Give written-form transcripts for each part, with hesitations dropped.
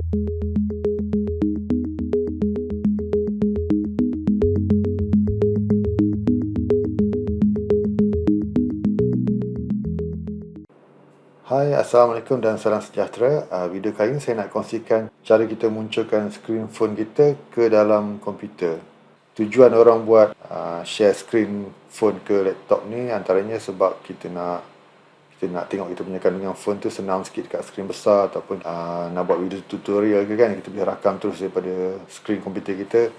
Hai, Assalamualaikum dan salam sejahtera. Video kali ini saya nak kongsikan cara kita munculkan skrin phone kita ke dalam komputer. Tujuan orang buat share skrin phone ke laptop ni antaranya sebab kita nak tengok kita punya kandungan phone tu senang sikit dekat skrin besar, ataupun nak buat video tutorial ke kan, kita boleh rakam terus daripada skrin komputer kita.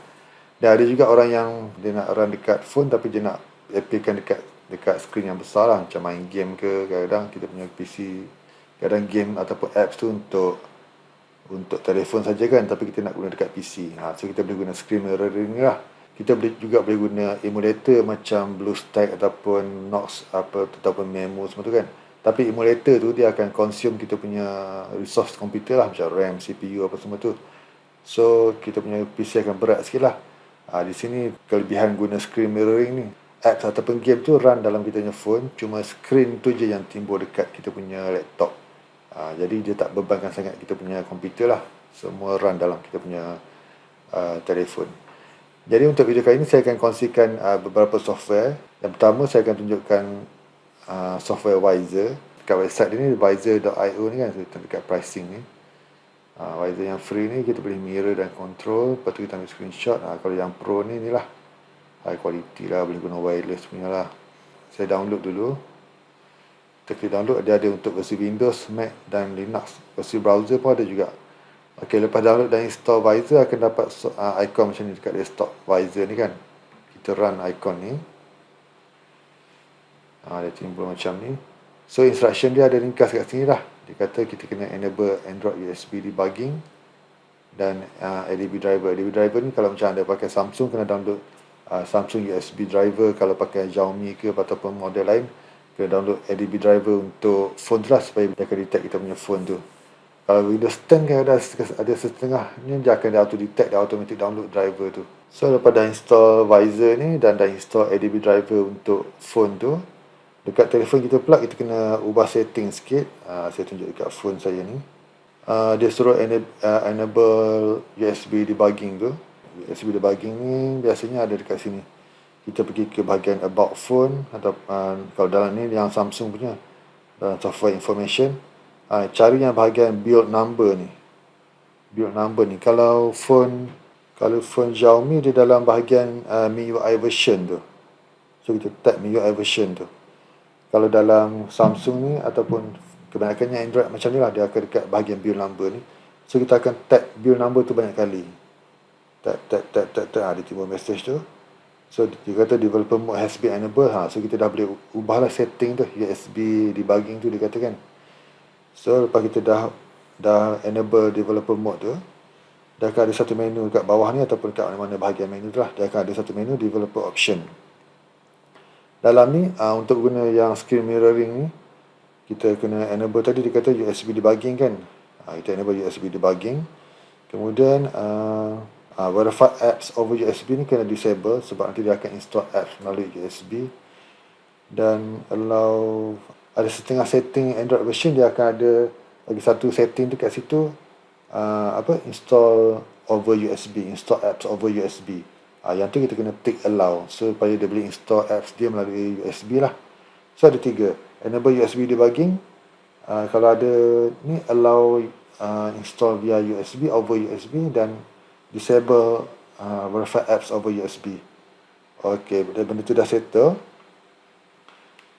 Dan ada juga orang yang dia nak run dekat phone tapi dia nak apply dekat skrin yang besar lah, macam main game ke. Kadang-kadang kita punya PC, kadang game ataupun apps tu untuk telefon saja kan, tapi kita nak guna dekat PC. So kita boleh guna screen mirroring ni lah. Kita boleh guna emulator macam BlueStack ataupun Nox ataupun Memo semua tu kan. Tapi emulator tu dia akan consume kita punya resource komputer lah, macam RAM, CPU apa semua tu. So kita punya PC akan berat sikit lah. Di sini kelebihan guna screen mirroring ni, apps ataupun game tu run dalam kita punya phone, cuma screen tu je yang timbul dekat kita punya laptop. Jadi dia tak bebankan sangat kita punya komputer lah. Semua run dalam kita punya telefon. Jadi untuk video kali ini saya akan kongsikan beberapa software. Yang pertama saya akan tunjukkan software Wiser. Dekat website ni wiser.io ni kan, dekat pricing ni. Wiser yang free ni kita boleh mirror dan control, lepas tu kita ambil screenshot. Kalau yang pro ni lah, high quality lah, boleh guna wireless punya lah. Saya download dulu. Kita klik download, dia ada untuk versi Windows, Mac dan Linux. Versi browser pun ada juga. Ok, lepas download dan install Wiser akan dapat icon macam ni dekat desktop Wiser ni kan. Kita run icon ni. Dia timbul macam ni. So instruction dia ada ringkas kat sini lah. Dia kata kita kena enable Android USB debugging dan ADB driver. ADB driver ni kalau macam anda pakai Samsung, kena download Samsung USB driver. Kalau pakai Xiaomi ke ataupun model lain, kena download ADB driver untuk phone tu lah, supaya dia akan detect kita punya phone tu. Kalau Windows 10 kan ada setengah ni, dia akan auto detect, dia automatic download driver tu. So lepas dah install Wiser ni dan dah install ADB driver untuk phone tu, dekat telefon kita pula kita kena ubah setting sikit. Saya tunjuk dekat phone saya ni. Dia suruh enable USB debugging tu. USB debugging ni biasanya ada dekat sini. Kita pergi ke bahagian about phone, atau kalau dalam ni yang Samsung punya, dalam software information, cari yang bahagian build number ni. Build number ni kalau phone Xiaomi dia dalam bahagian MIUI version tu. So kita tap MIUI version tu. Kalau dalam Samsung ni ataupun kebanyakannya Android macam ni lah, dia akan dekat bahagian build number ni. So kita akan tap build number tu banyak kali. Tap, dia timbul message tu. So dia kata developer mode has been enabled. So kita dah boleh ubahlah setting tu, USB debugging tu dia katakan. So lepas kita dah enable developer mode tu, dia akan ada satu menu dekat bawah ni, ataupun dekat mana-mana bahagian menu tu lah, dia akan ada satu menu developer option. Dalam ni untuk guna yang screen mirroring ni, kita kena enable tadi, dia kata USB debugging kan. Kita enable USB debugging. Kemudian verify apps over USB ni kena disable, sebab nanti dia akan install apps melalui USB. Dan allow, ada setengah setting Android version, dia akan ada lagi satu setting dekat situ, install over USB, install apps over USB. Yang tu kita kena tick allow, supaya dia boleh install apps dia melalui USB lah. So ada 3, enable USB debugging, kalau ada ni allow install via USB, over USB, dan disable verify apps over USB. Ok, benda tu dah settle,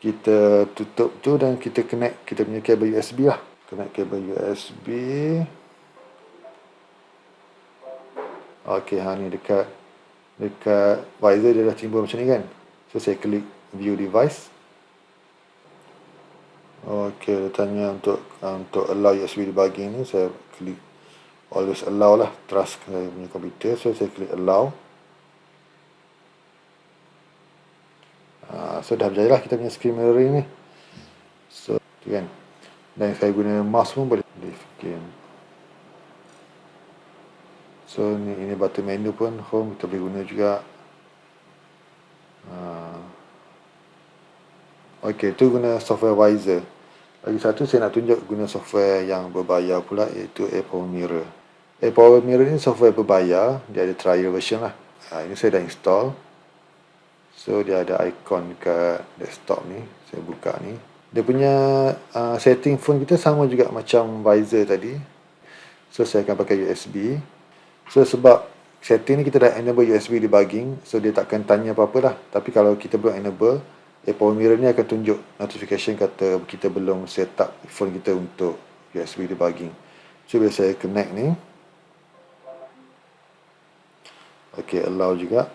kita tutup tu dan kita connect kita punya kabel USB lah. Connect kabel USB. Ok, ni dekat Wiser dia dah timbul macam ni kan. So saya klik view device. Ok, dia tanya untuk allow USB debugging ni, saya klik always allow lah, trust saya punya komputer. So saya klik allow. So dah berjaya lah kita punya screen mirroring ni. So tu kan. Dan saya guna mouse pun boleh leave game. So ini button menu pun home kita boleh guna juga. Ok, tu guna software Wiser. Lagi satu saya nak tunjuk guna software yang berbayar pula, iaitu Apple Mirror. Power Mirror ni software berbayar, dia ada trial version lah. Ini saya dah install. So dia ada icon dekat desktop ni, saya buka ni. Dia punya setting phone kita sama juga macam visor tadi. So saya akan pakai USB. So sebab setting ni kita dah enable USB debugging, so dia takkan tanya apa-apa lah. Tapi kalau kita belum enable, Power Mirror ni akan tunjuk notification kata kita belum set up phone kita untuk USB debugging. So bila saya connect ni, ok, allow juga.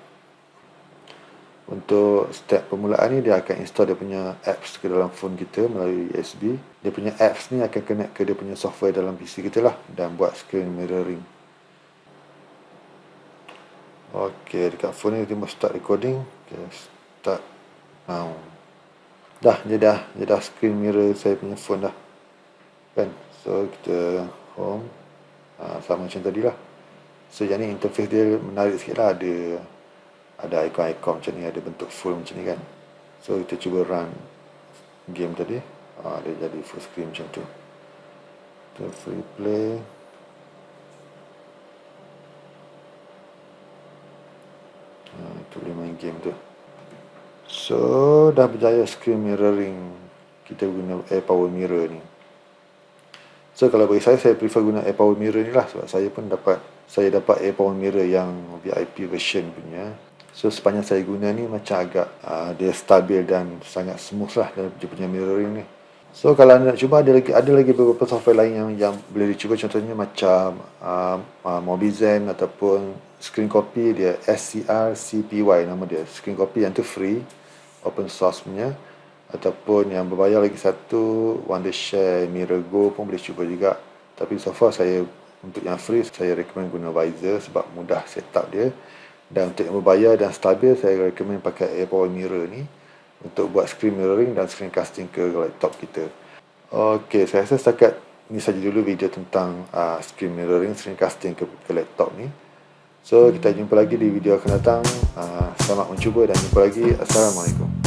Untuk step permulaan ni, dia akan install dia punya apps ke dalam phone kita melalui USB. Dia punya apps ni akan connect ke dia punya software dalam PC kita lah, dan buat screen mirroring. Ok, dekat phone ni dia mau start recording. Ok, start now. Dia dah screen mirror saya punya phone dah, kan. So kita home, sama macam tadi lah. So yang ni interface dia menarik sikit lah, ada icon-icon macam ni, ada bentuk full macam ni kan. So kita cuba run game tadi, dia jadi full screen macam tu. Kita free play. Itu boleh main game tu. So dah berjaya screen mirroring. Kita guna Power Mirror ni. So kalau bagi saya prefer guna Power Mirror ni lah, sebab saya dapat Power Mirror yang VIP version punya. So sepanjang saya guna ni macam agak dia stabil dan sangat smooth lah dia punya mirroring ni. So kalau anda nak cuba, ada lagi beberapa software lain yang boleh dicuba, contohnya macam Mobizen ataupun Screen Copy, dia SCRCPY nama dia. Screen Copy yang tu free, open source punya. Ataupun yang berbayar lagi satu, Wondershare, MirrorGo pun boleh cuba juga. Tapi so far untuk yang free, saya recommend guna Visor sebab mudah setup dia. Dan untuk yang berbayar dan stabil, saya recommend pakai Power Mirror ni untuk buat screen mirroring dan screen casting ke laptop kita. Ok, saya rasa setakat ni saja dulu video tentang screen mirroring, screen casting ke laptop ni. So kita jumpa lagi di video akan datang. Selamat mencuba dan jumpa lagi. Assalamualaikum.